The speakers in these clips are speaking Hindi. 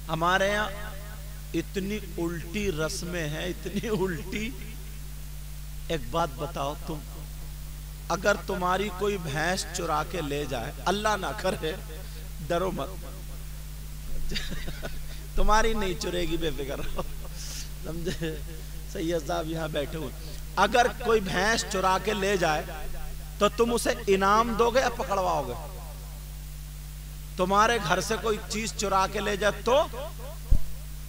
हमारे यहाँ इतनी उल्टी रस्में हैं, इतनी उल्टी। एक बात बताओ, तुम अगर तुम्हारी कोई भैंस चुरा के ले जाए, अल्लाह ना करे, डरो मत, तुम्हारी नहीं चुरेगी, बेफिक्र रहो, समझे? सैयद साहब यहाँ बैठे हुए, अगर कोई भैंस चुरा के ले जाए तो तुम उसे इनाम दोगे या पकड़वाओगे? तुम्हारे घर से कोई चीज चुरा के ले जाए तो,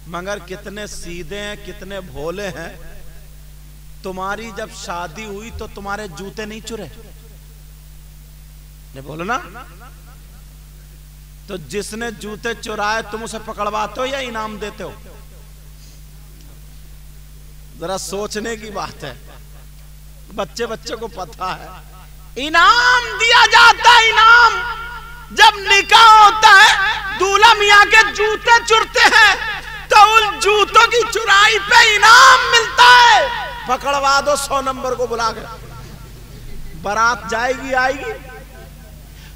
मगर कितने सीधे हैं, कितने भोले हैं। तुम्हारी जब शादी हुई तो तुम्हारे जूते नहीं चुरे, नहीं बोलो ना? तो जिसने जूते चुराए तुम उसे पकड़वाते हो या इनाम देते हो? जरा सोचने की बात है। बच्चे बच्चे को पता है, इनाम दिया जाता है। इनाम जब निकाह होता है, दूल्हा मियां के जूते चुरते हैं तो उन जूतों की चुराई पे इनाम मिलता है। पकड़वा दो 100 नंबर को बुला के, बारात जाएगी आएगी।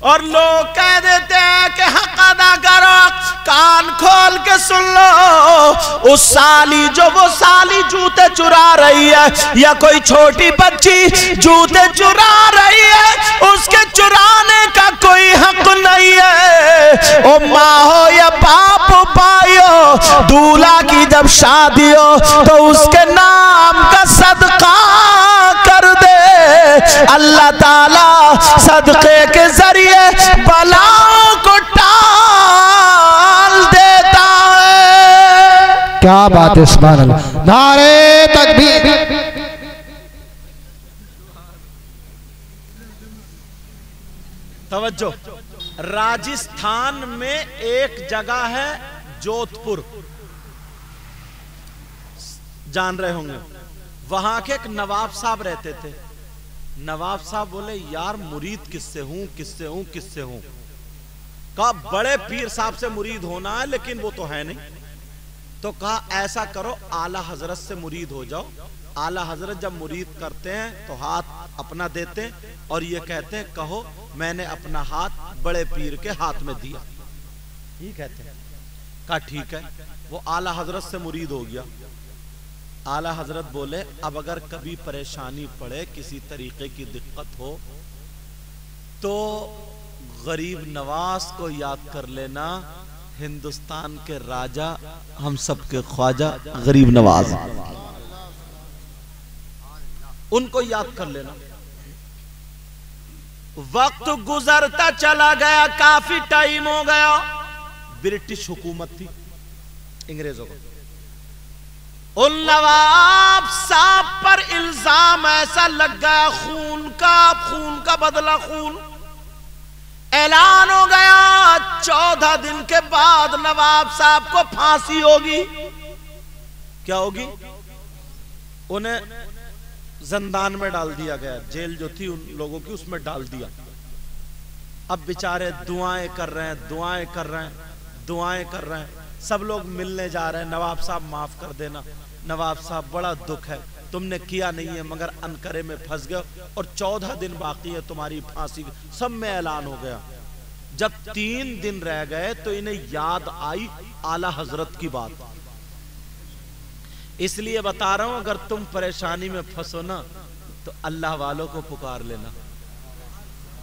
और लोग कह देते हैं कि हक अदा करो, कान खोल के सुन लो, उस साली जो वो साली जूते चुरा रही है, या कोई छोटी बच्ची जूते चुरा रही है, उसके चुराने का कोई हक नहीं है। ओ माँ हो या बाप भाइयों, दूल्हा की जब शादी हो तो उसके नाम का सदका कर दे। अल्लाह ताला सदके के जरिए बलाओं को टाल देता है। क्या बात है, सुभान अल्लाह, नारे तकबीर। तवज्जो, राजस्थान में एक जगह है जोधपुर, जान रहे होंगे। वहां के एक नवाब साहब रहते थे। नवाब साहब बोले, यार मुरीद किससे हूं, किससे हूं, किससे हूं? कहा बड़े पीर साहब से मुरीद होना है, लेकिन वो तो है नहीं। तो कहा ऐसा करो, आला हजरत से मुरीद हो जाओ। आला हजरत जब मुरीद करते हैं तो हाथ अपना देते हैं और ये कहते हैं, कहो मैंने अपना हाथ बड़े पीर के हाथ में दिया, ये कहते हैं। कहा ठीक है। वो आला हजरत से मुरीद हो गया। आला हजरत बोले, अब अगर कभी परेशानी पड़े, किसी तरीके की दिक्कत हो, तो गरीब नवाज को याद कर लेना, हिंदुस्तान के राजा, हम सबके ख्वाजा गरीब नवाज, उनको याद कर लेना। वक्त गुजरता चला गया, काफी टाइम हो गया। ब्रिटिश हुकूमत थी, अंग्रेजों को। उन नवाब साहब पर इल्जाम ऐसा लग गया, खून का बदला खून। ऐलान हो गया 14 दिन के बाद नवाब साहब को फांसी होगी। क्या होगी? उन्हें जिंदान में डाल दिया गया, जेल जो थी उन लोगों की उसमें डाल दिया। अब बेचारे दुआएं कर रहे हैं, दुआएं कर रहे हैं, दुआएं कर रहे हैं। सब लोग मिलने जा रहे हैं, नवाब साहब माफ कर देना, नवाब साहब बड़ा दुख है, तुमने किया नहीं है मगर अनकरे में फंस गए और 14 दिन बाकी है तुम्हारी फांसी। सब में ऐलान हो गया। जब 3 दिन रह गए तो इन्हें याद आई आला हजरत की बात। इसलिए बता रहा हूं, अगर तुम परेशानी में फंसो ना तो अल्लाह वालों को पुकार लेना।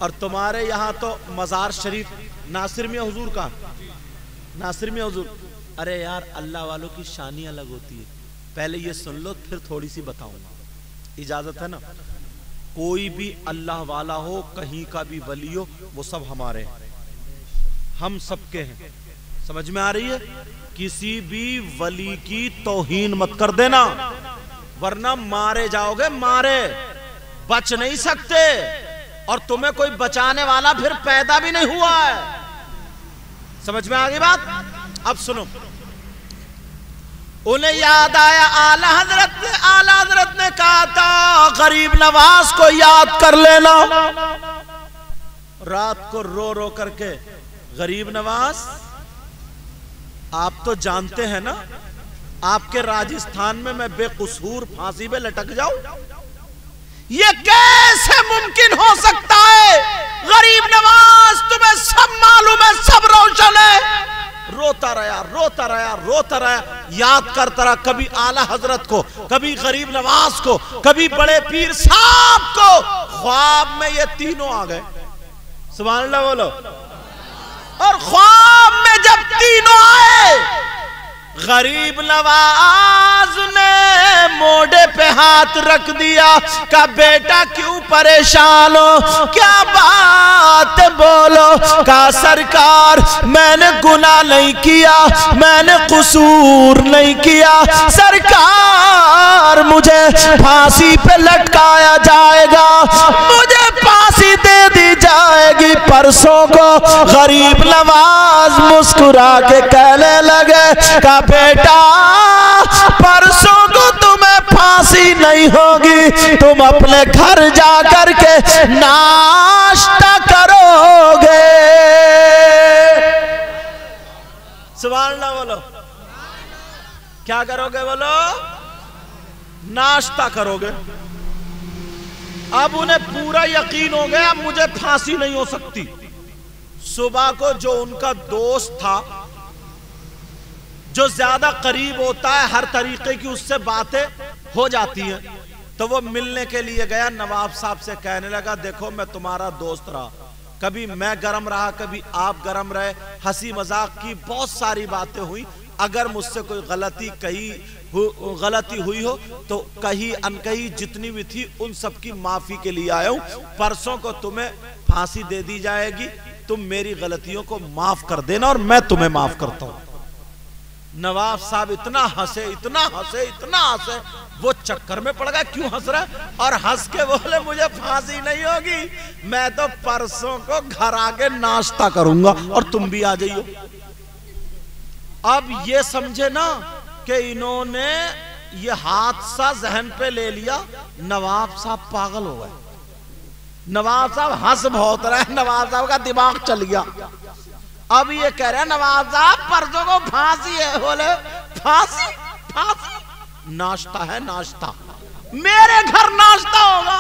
और तुम्हारे यहां तो मजार शरीफ नासिर में हुजूर का, नासिर में हुजूर, अरे यार अल्लाह वालों की शानी अलग होती है। पहले ये सुन लो फिर थोड़ी सी बताऊंगा, इजाजत है ना? कोई भी अल्लाह वाला हो, कहीं का भी वली हो, वो सब हमारे हैं, हम सबके हैं। समझ में आ रही है? किसी भी वली की तौहीन मत कर देना, वरना मारे जाओगे, मारे बच नहीं सकते। और तुम्हें कोई बचाने वाला फिर पैदा भी नहीं हुआ है। समझ में आ गई बात? अब सुनो, उन्हें याद आया आला हजरत ने कहा था गरीब नवाज को याद कर लेना। रात को रो रो करके, गरीब नवाज आप तो जानते हैं ना, आपके राजस्थान में मैं बेकसूर फांसी पे लटक जाऊं, ये कैसे मुमकिन हो सकता है? गरीब नवाज तुम्हें सब मालूम है, सब रोशन है। रोता रहा रोता रहा रोता रहा, याद करता रहा कभी आला हजरत को, कभी गरीब नवाज को, कभी बड़े पीर साहब को। ख्वाब में ये तीनों आ गए, सुभान अल्लाह बोलो। और ख्वाब में जब तीनों आए, गरीब नवाज ने मोढ़े पे हाथ रख दिया, का बेटा क्यों परेशान हो, क्या बात बोलो। का सरकार मैंने गुनाह नहीं किया, मैंने कसूर नहीं किया, सरकार मुझे फांसी पे लटकाया जाएगा, मुझे फांसी दे दी जाएगी परसों को। गरीब नवाज मुस्कुरा के कहने लगे का बेटा परसों को तुम्हें फांसी नहीं होगी, तुम अपने घर जा कर के नाश्ता करोगे। सुभान अल्लाह बोलो। क्या करोगे बोलो? नाश्ता करोगे। अब उन्हें पूरा यकीन हो गया मुझे फांसी नहीं हो सकती। सुबह को जो उनका दोस्त था, जो ज्यादा करीब होता है, हर तरीके की उससे बातें हो जाती हैं, तो वो मिलने के लिए गया। नवाब साहब से कहने लगा देखो मैं तुम्हारा दोस्त रहा, कभी मैं गरम रहा, कभी आप गरम रहे, हंसी मजाक की बहुत सारी बातें हुई। अगर मुझसे कोई गलती हुई हो तो कही अनकही जितनी भी थी उन सब की माफी के लिए आया हूं। परसों को तुम्हें फांसी दे दी जाएगी, तुम मेरी गलतियों को माफ कर देना और मैं तुम्हें माफ करता हूं। नवाब साहब इतना हंसे इतना हंसे इतना हंसे, वो चक्कर में पड़ गया क्यों हंस रहा है, और हंस के बोले मुझे फांसी नहीं होगी, मैं तो परसों को घर आके नाश्ता करूंगा और तुम भी आ जाइयो। अब ये समझे ना कि इन्होंने ये हादसा जहन पे ले लिया, नवाब साहब पागल हो गए। नवाब साहब हंस बहुत रहे, नवाब साहब का दिमाग चल गया। अब ये कह रहे हैं नवाब साहब परसों को फांसी है, बोले फांसी फांसी, नाश्ता है नाश्ता, मेरे घर नाश्ता होगा।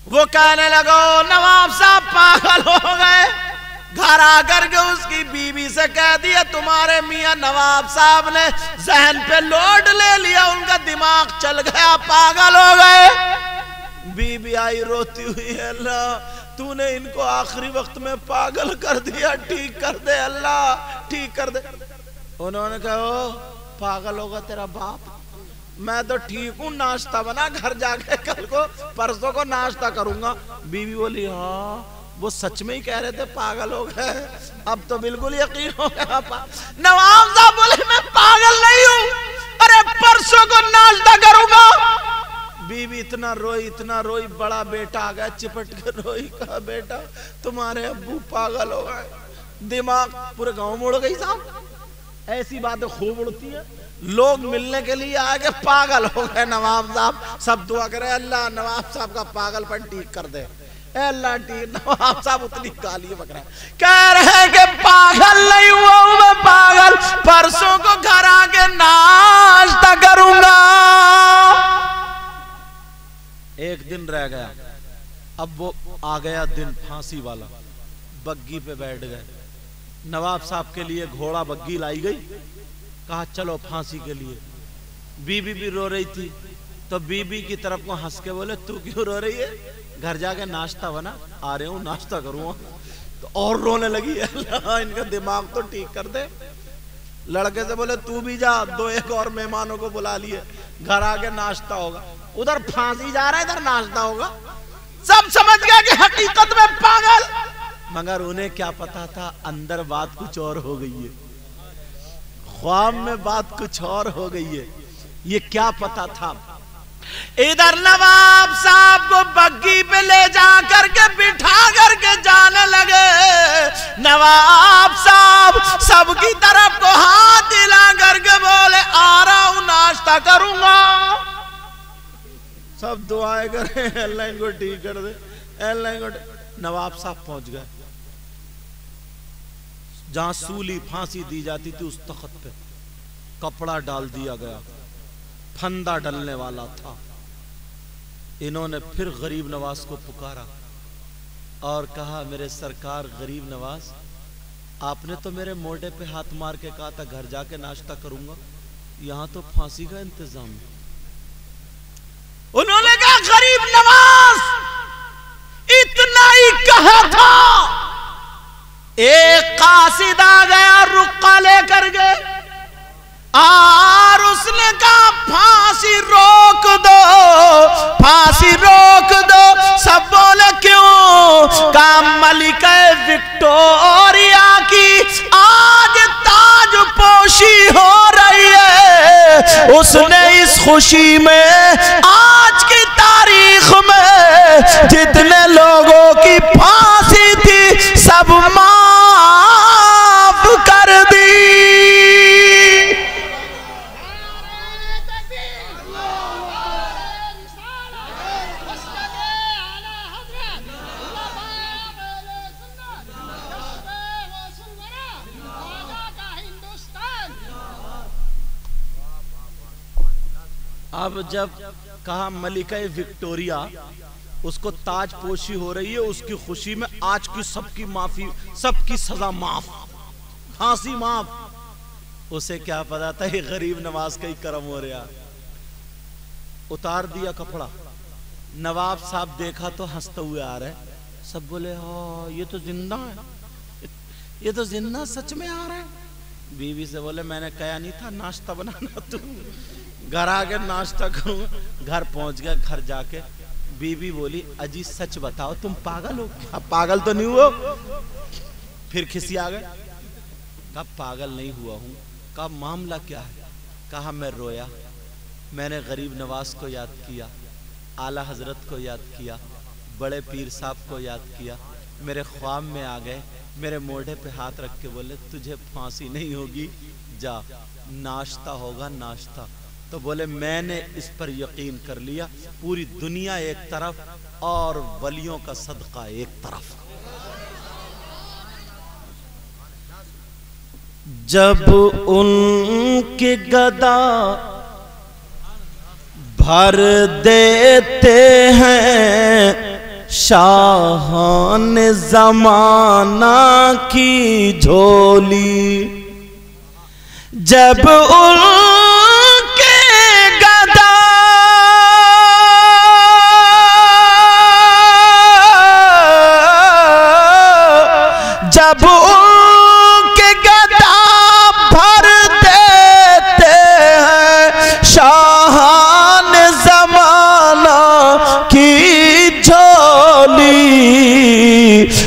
वो कहने लगो नवाब साहब पागल हो गए। घर आकर के उसकी बीवी से कह दिया तुम्हारे मियां नवाब साहब ने जहन पे लोड ले लिया, उनका दिमाग चल गया, पागल हो गए। बीबी आई रोती हुई, अल्लाह तूने इनको आखिरी वक्त में पागल कर दिया, ठीक कर दे अल्लाह, ठीक कर दे। उन्होंने कहा ओ पागल होगा तेरा बाप, मैं तो ठीक हूँ, नाश्ता बना, घर जाके कल को परसों को नाश्ता करूंगा। बीवी बोली हाँ वो सच में ही कह रहे थे पागल हो गए, अब तो बिल्कुल यकीन हो गया। नवाब साहब बोले मैं पागल नहीं हूँ, अरे परसों को नाश्ता करूंगा। बीवी इतना रोई, बड़ा बेटा आ गया चिपट के रोई, कहा बेटा तुम्हारे अब्बू पागल हो गए। दिमाग पूरे गांव में उड़ गई साहब, ऐसी बातें खूब उड़ती है। लोग मिलने के लिए आ गए, पागल हो गए नवाब साहब। सब दुआ करे अल्लाह नवाब साहब का पागलपन ठीक कर दे, अल्लाह ठीक। नवाब साहब उतनी गाली बक रहे, कह रहे कि पागल नहीं हुआ मैं, पागल परसों को घर आके नाश्ता करूंगा। एक दिन रह गया, अब वो आ गया दिन फांसी वाला। बग्गी पे बैठ गए, नवाब साहब के लिए घोड़ा बग्गी लाई गई, कहा चलो फांसी के लिए। बीबी भी रो रही थी, तो बीबी की तरफ को हंस के बोले तू क्यों रो रही है, घर जाके नाश्ता बना, आ रहे हूँ नाश्ता करूँगा। तो और रोने लगी, अल्लाह इनका दिमाग तो ठीक कर दे। लड़के से बोले तू भी जा, दो एक और मेहमानों को बुला लिए, घर आके नाश्ता होगा। उधर फांसी जा रहा है, इधर नाश्ता होगा। सब समझ गया कि हकीकत में पागल, मगर उन्हें क्या पता था अंदर बात कुछ और हो गई है, ख्वाब में बात कुछ और हो गई है, ये क्या पता था। इधर नवाब साहब को बग्गी पे ले जा करके बिठा करके जाने लगे। नवाब साहब सबकी तरफ को हाथ हिला करके बोले आ रहा हूं नाश्ता करूंगा। सब दुआएं करें अल्लाह इनको ठीक कर दे, अल्लाह इनको। नवाब साहब पहुंच गए जहां सूली फांसी दी जाती थी, उस तख्त पे कपड़ा डाल दिया गया, फंदा डलने वाला था। इन्होंने फिर गरीब नवाज को पुकारा और कहा मेरे सरकार गरीब नवाज, आपने तो मेरे मोढ़े पे हाथ मार के कहा था घर जाके नाश्ता करूंगा, यहां तो फांसी का इंतजाम है। उन्होंने कहा गरीब नवाज इतना ही कहा था, एक कासिद आ गया रुक्का लेकर गए और उसने कहा फांसी रोक दो, फांसी रोक दो। सब बोले क्यों? कहा मलिका विक्टोरिया की आज ताजपोशी हो रही है, उसने इस खुशी में आज की तारीख में जितने लोगों की फांसी थी सब माफ कर दी। अब जब कहा मलिका विक्टोरिया उसको ताजपोशी हो रही है, उसकी खुशी में आज की सबकी माफी, सबकी सजा माफ, फांसी माफ। उसे क्या पता था ये गरीब नवाज का ही करम हो रहा। उतार दिया कपड़ा, नवाब साहब देखा तो हंसते हुए आ रहे। सब बोले हाँ ये तो जिंदा है, ये तो जिंदा सच में आ रहा है। बीवी से बोले मैंने कहा नहीं था नाश्ता बनाना, तू घर आके नाश्ता करूंगा। घर पहुंच गया, घर जाके बीवी बोली अजी सच बताओ तुम पागल हो? अब पागल तो नहीं हुआ? फिर खिसिया गए। कहा पागल नहीं हुआ हूं। कहा मामला क्या है? कहा मैं रोया, मैंने गरीब नवाज को याद किया, आला हजरत को याद किया, बड़े पीर साहब को याद किया। मेरे ख्वाब में आ गए, मेरे मोढ़े पे हाथ रख के बोले तुझे फांसी नहीं होगी, जा नाश्ता होगा नाश्ता। तो बोले मैंने इस पर यकीन कर लिया, पूरी दुनिया एक तरफ और वलियों का सदका एक तरफ। जब उनके गदा भर देते हैं शाहान जमाना की झोली, जब उनके गदा जब उनके गदा भर देते हैं शाहान जमाना की झोली,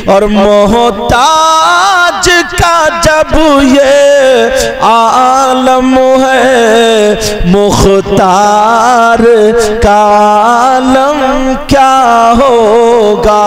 और मोहताज का जब ये आलम है मुख्तार का आलम क्या होगा।